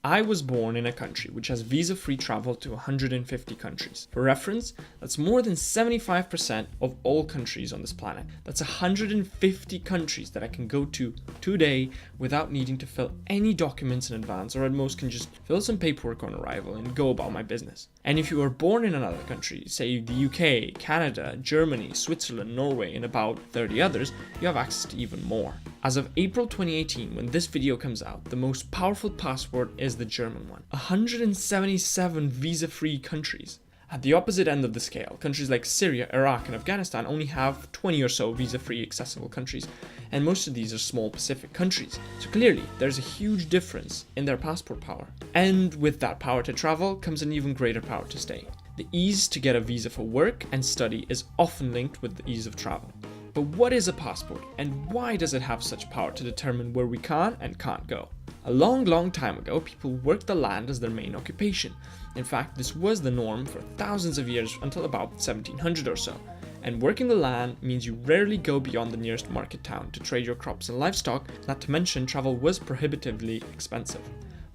I was born in a country which has visa-free travel to 150 countries. For reference, that's more than 75% of all countries on this planet. That's 150 countries that I can go to today without needing to fill any documents in advance, or at most can just fill some paperwork on arrival and go about my business. And if you are born in another country, say the UK, Canada, Germany, Switzerland, Norway, and about 30 others, you have access to even more. As of April 2018, when this video comes out, the most powerful passport is the German one. 177 visa-free countries. At the opposite end of the scale, countries like Syria, Iraq, and Afghanistan only have 20 or so visa-free accessible countries, and most of these are small Pacific countries. So clearly, there's a huge difference in their passport power. And with that power to travel comes an even greater power to stay. The ease to get a visa for work and study is often linked with the ease of travel. But what is a passport, and why does it have such power to determine where we can and can't go? A long time ago, people worked the land as their main occupation. In fact, this was the norm for thousands of years until about 1700 or so. And working the land means you rarely go beyond the nearest market town to trade your crops and livestock, not to mention travel was prohibitively expensive.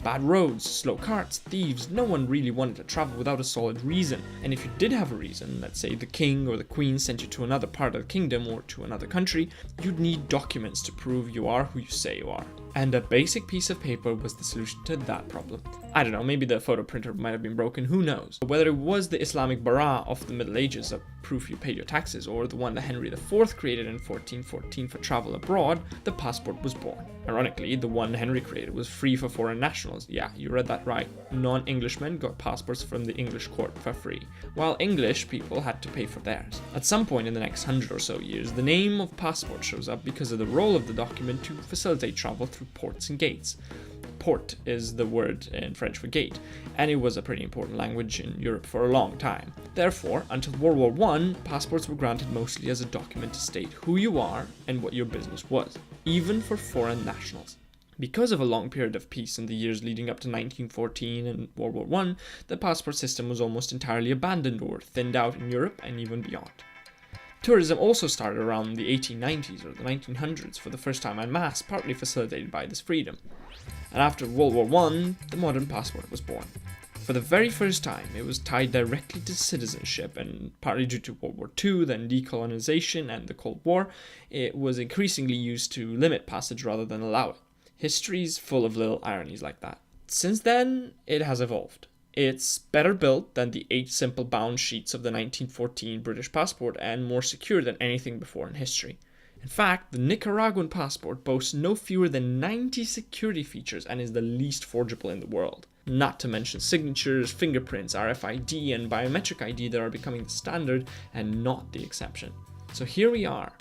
Bad roads, slow carts, thieves, no one really wanted to travel without a solid reason. And if you did have a reason, let's say the king or the queen sent you to another part of the kingdom or to another country, you'd need documents to prove you are who you say you are. And a basic piece of paper was the solution to that problem. I don't know, maybe the photo printer might have been broken, who knows? Whether it was the Islamic Bara of the Middle Ages, a proof you paid your taxes, or the one that Henry IV created in 1414 for travel abroad, the passport was born. Ironically, the one Henry created was free for foreign nationals. Yeah, you read that right. Non-Englishmen got passports from the English court for free, while English people had to pay for theirs. At some point in the next 100 or so years, the name of passport shows up because of the role of the document to facilitate travel through ports and gates. Port is the word in French for gate, and it was a pretty important language in Europe for a long time. Therefore, until World War I, passports were granted mostly as a document to state who you are and what your business was, even for foreign nationals. Because of a long period of peace in the years leading up to 1914 and World War I, the passport system was almost entirely abandoned or thinned out in Europe and even beyond. Tourism also started around the 1890s or the 1900s for the first time en masse, partly facilitated by this freedom. And after World War I, the modern passport was born. For the very first time, it was tied directly to citizenship, and partly due to World War II, then decolonization and the Cold War, it was increasingly used to limit passage rather than allow it. History's full of little ironies like that. Since then, it has evolved. It's better built than the 8 simple bound sheets of the 1914 British passport and more secure than anything before in history. In fact, the Nicaraguan passport boasts no fewer than 90 security features and is the least forgeable in the world. Not to mention signatures, fingerprints, RFID, and biometric ID that are becoming the standard and not the exception. So here we are.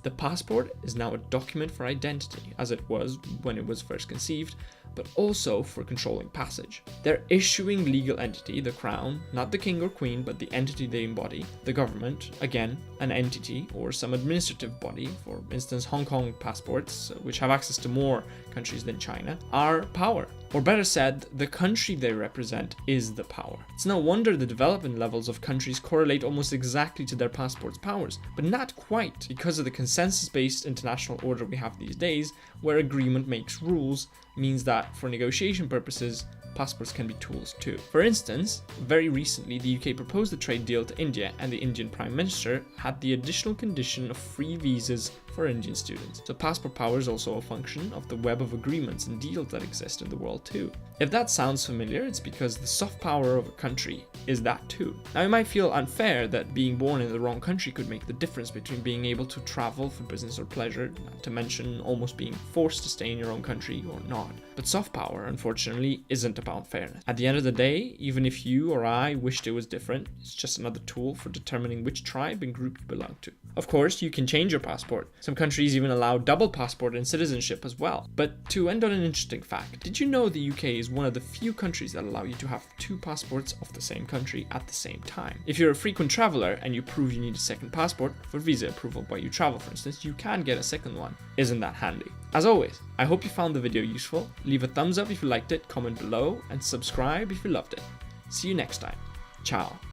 The passport is now a document for identity, as it was when it was first conceived, but also for controlling passage. Their issuing legal entity, the Crown, not the king or queen, but the entity they embody, the government, again, an entity or some administrative body, for instance Hong Kong passports, which have access to more countries than China, are power. Or better said, the country they represent is the power. It's no wonder the development levels of countries correlate almost exactly to their passport's powers, but not quite, because of the consensus-based international order we have these days, where agreement makes rules, means that for negotiation purposes, passports can be tools too. For instance, very recently the UK proposed a trade deal to India, and the Indian Prime Minister had the additional condition of free visas for Indian students. So passport power is also a function of the web of agreements and deals that exist in the world too. If that sounds familiar, it's because the soft power of a country is that too. Now it might feel unfair that being born in the wrong country could make the difference between being able to travel for business or pleasure, not to mention almost being forced to stay in your own country or not. But soft power, unfortunately, isn't about fairness. At the end of the day, even if you or I wished it was different, it's just another tool for determining which tribe and group you belong to. Of course, you can change your passport. Some countries even allow double passport and citizenship as well. But to end on an interesting fact, did you know the UK is one of the few countries that allow you to have 2 passports of the same country at the same time? If you're a frequent traveler and you prove you need a second passport, for visa approval while you travel for instance, you can get a second one. Isn't that handy? As always, I hope you found the video useful. Leave a thumbs up if you liked it, comment below, and subscribe if you loved it. See you next time. Ciao.